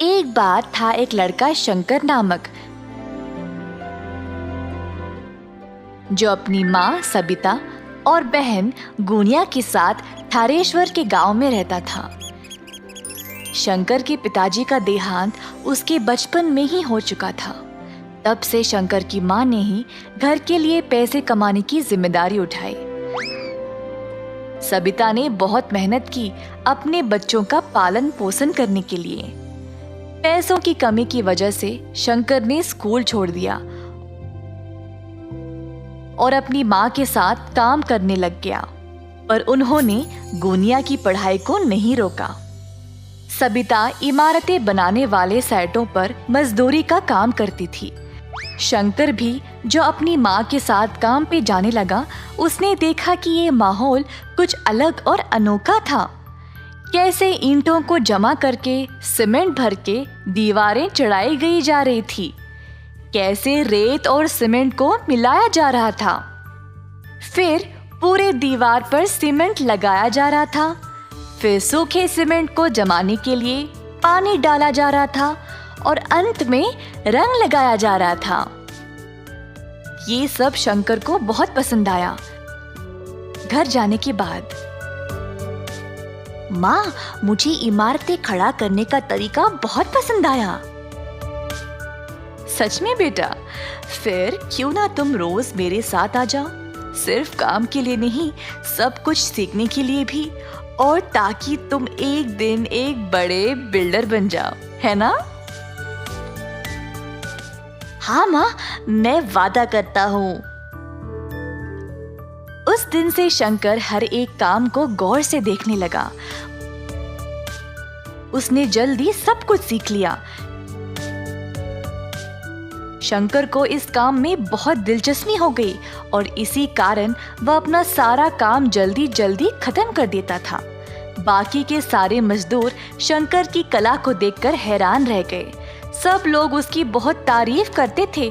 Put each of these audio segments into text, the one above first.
एक बार था एक लड़का शंकर नामक, जो अपनी माँ सबिता और बहन गुनिया के साथ थारेश्वर के गांव में रहता था। शंकर के पिताजी का देहांत उसके बचपन में ही हो चुका था। तब से शंकर की माँ ने ही घर के लिए पैसे कमाने की जिम्मेदारी उठाई। सबिता ने बहुत मेहनत की अपने बच्चों का पालन पोषण करने के लिए। पैसों की कमी की वजह से शंकर ने स्कूल छोड़ दिया और अपनी माँ के साथ काम करने लग गया, पर उन्होंने गुनिया की पढ़ाई को नहीं रोका। सबिता इमारतें बनाने वाले साइटों पर मजदूरी का काम करती थी। शंकर भी जो अपनी माँ के साथ काम पे जाने लगा, उसने देखा कि ये माहौल कुछ अलग और अनोखा था। कैसे ईंटों को जमा करके सीमेंट भर के दीवारें चढ़ाई गई जा रही थी, कैसे रेत और सीमेंट को मिलाया जा रहा था, फिर पूरे दीवार पर सीमेंट लगाया जा रहा था, फिर सूखे सीमेंट को जमाने के लिए पानी डाला जा रहा था और अंत में रंग लगाया जा रहा था। ये सब शंकर को बहुत पसंद आया। घर जाने के बाद, माँ, मुझे इमारतें खड़ा करने का तरीका बहुत पसंद आया। सच में बेटा? फिर क्यों ना तुम रोज मेरे साथ आ जाओ, सिर्फ काम के लिए नहीं, सब कुछ सीखने के लिए भी, और ताकि तुम एक दिन एक बड़े बिल्डर बन जाओ, है ना? हाँ माँ, मैं वादा करता हूँ। उस दिन से शंकर हर एक काम को गौर से देखने लगा। उसने जल्दी सब कुछ सीख लिया। शंकर को इस काम में बहुत दिलचस्पी हो गई और इसी कारण वह अपना सारा काम जल्दी जल्दी खत्म कर देता था। बाकी के सारे मजदूर शंकर की कला को देखकर हैरान रह गए। सब लोग उसकी बहुत तारीफ करते थे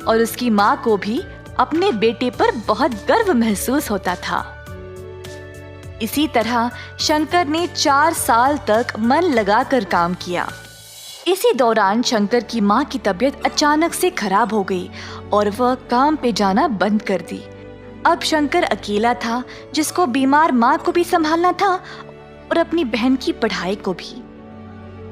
और उसकी माँ को भी अपने बेटे पर बहुत गर्व महसूस होता था। इसी तरह शंकर ने 4 साल तक मन लगाकर काम किया। इसी दौरान शंकर की माँ की तबीयत अचानक से खराब हो गई और वह काम पे जाना बंद कर दी। अब शंकर अकेला था, जिसको बीमार माँ को भी संभालना था और अपनी बहन की पढ़ाई को भी।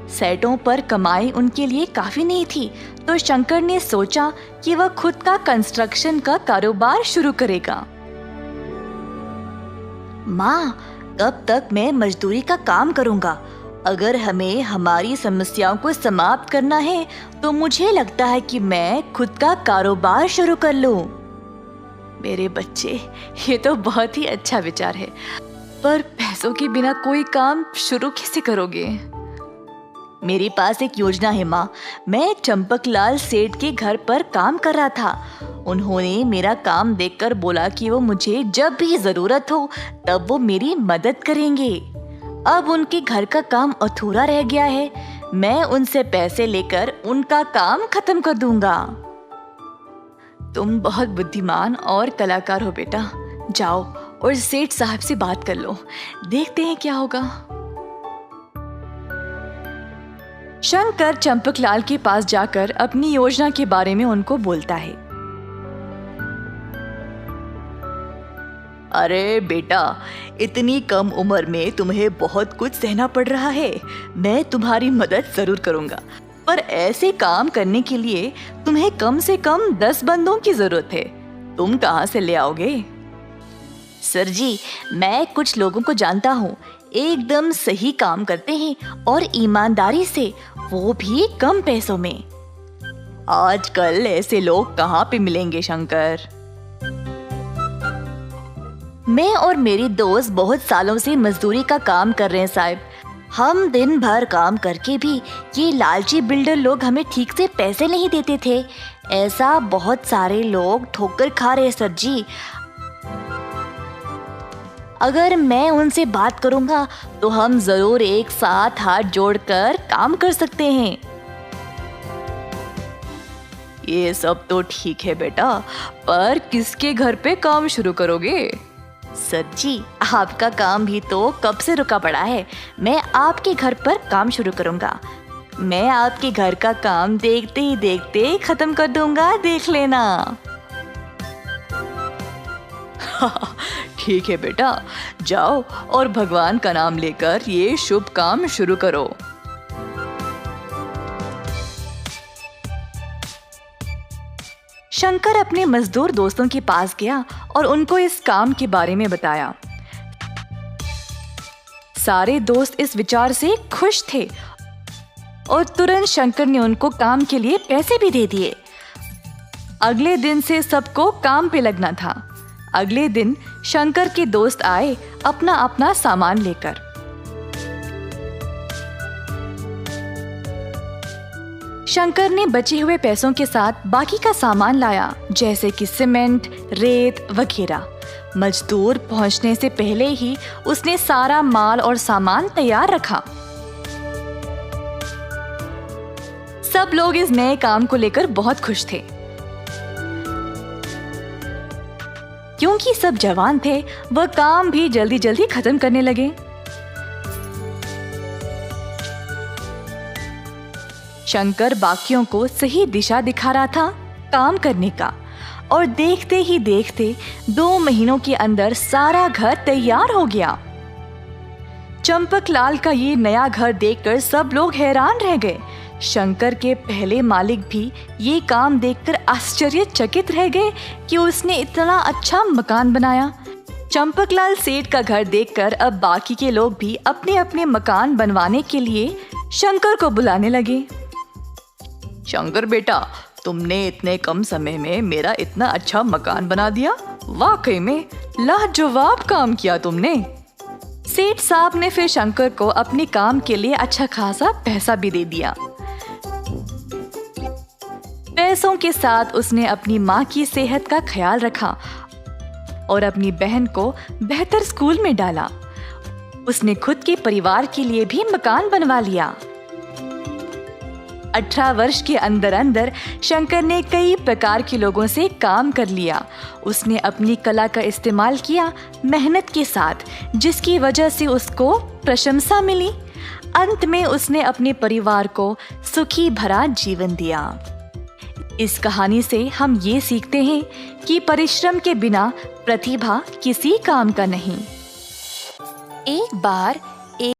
सेटों पर कमाई उनके लिए काफी नहीं थी, तो शंकर ने सोचा कि वह खुद का कंस्ट्रक्शन का कारोबार शुरू करेगा। माँ, कब तक मैं मजदूरी का काम करूंगा? अगर हमें हमारी समस्याओं को समाप्त करना है तो मुझे लगता है कि मैं खुद का कारोबार शुरू कर लूं। मेरे बच्चे, ये तो बहुत ही अच्छा विचार है, पर पैसों के बिना कोई काम शुरू कैसे करोगे? मेरे पास एक योजना है माँ। मैं चंपकलाल सेठ के घर पर काम कर रहा था। उन्होंने मेरा काम देखकर बोला कि वो मुझे जब भी जरूरत हो तब वो मेरी मदद करेंगे। अब उनके घर का काम अधूरा रह गया है। मैं उनसे पैसे लेकर उनका काम खत्म कर दूंगा। तुम बहुत बुद्धिमान और कलाकार हो बेटा। जाओ और सेठ साहब से बात कर लो, देखते हैं क्या होगा। शंकर चंपकलाल के पास जाकर अपनी योजना के बारे में उनको बोलता है। अरे बेटा, इतनी कम उम्र में तुम्हें बहुत कुछ सहना पड़ रहा है। मैं तुम्हारी मदद जरूर करूंगा, पर ऐसे काम करने के लिए तुम्हें कम से कम 10 बंदों की जरूरत है। तुम कहाँ से ले आओगे? सर जी, मैं कुछ लोगों को जानता हूँ, एकदम सही काम करते हैं और ईमानदारी से, वो भी कम पैसों में। आजकल ऐसे लोग कहाँ पे मिलेंगे शंकर? मैं और मेरी दोस्त बहुत सालों से मजदूरी का काम कर रहे हैं साहब। हम दिन भर काम करके भी ये लालची बिल्डर लोग हमें ठीक से पैसे नहीं देते थे। ऐसा बहुत सारे लोग ठोकर खा रहे हैं सर जी। अगर मैं उनसे बात करूंगा तो हम जरूर एक साथ हाथ जोड़कर काम कर सकते हैं। ये सब तो ठीक है बेटा, पर किसके घर पे काम शुरू करोगे? सर जी, आपका काम भी तो कब से रुका पड़ा है। मैं आपके घर पर काम शुरू करूंगा। मैं आपके घर का काम देखते ही देखते खत्म कर दूंगा, देख लेना। ठीक है बेटा, जाओ और भगवान का नाम लेकर ये शुभ काम शुरू करो। शंकर अपने मजदूर दोस्तों के पास गया और उनको इस काम के बारे में बताया। सारे दोस्त इस विचार से खुश थे और तुरंत शंकर ने उनको काम के लिए पैसे भी दे दिए। अगले दिन से सबको काम पे लगना था। अगले दिन शंकर के दोस्त आए अपना अपना सामान लेकर। शंकर ने बचे हुए पैसों के साथ बाकी का सामान लाया, जैसे कि सीमेंट, रेत वगैरह। मजदूर पहुंचने से पहले ही उसने सारा माल और सामान तैयार रखा। सब लोग इस नए काम को लेकर बहुत खुश थे। क्योंकि सब जवान थे, वह काम भी जल्दी जल्दी खत्म करने लगे। शंकर बाकियों को सही दिशा दिखा रहा था काम करने का, और देखते ही देखते 2 महीनों के अंदर सारा घर तैयार हो गया। चंपकलाल का ये नया घर देखकर सब लोग हैरान रह गए। शंकर के पहले मालिक भी ये काम देखकर आश्चर्यचकित रह गए कि उसने इतना अच्छा मकान बनाया। चंपकलाल सेठ का घर देखकर अब बाकी के लोग भी अपने अपने मकान बनवाने के लिए शंकर को बुलाने लगे। शंकर बेटा, तुमने इतने कम समय में मेरा इतना अच्छा मकान बना दिया। वाकई में लाजवाब काम किया तुमने। सेठ साहब ने फिर शंकर को अपने काम के लिए अच्छा खासा पैसा भी दे दिया। पैसों के साथ उसने अपनी माँ की सेहत का ख्याल रखा और अपनी बहन को बेहतर स्कूल में डाला। उसने खुद के परिवार के लिए भी मकान बनवा लिया। 18 वर्ष के अंदर अंदर शंकर ने कई प्रकार के लोगों से काम कर लिया। उसने अपनी कला का इस्तेमाल किया मेहनत के साथ, जिसकी वजह से उसको प्रशंसा मिली। अंत में उसने अपने परिवार को सुखी भरा जीवन दिया। इस कहानी से हम ये सीखते हैं कि परिश्रम के बिना प्रतिभा किसी काम का नहीं। एक बार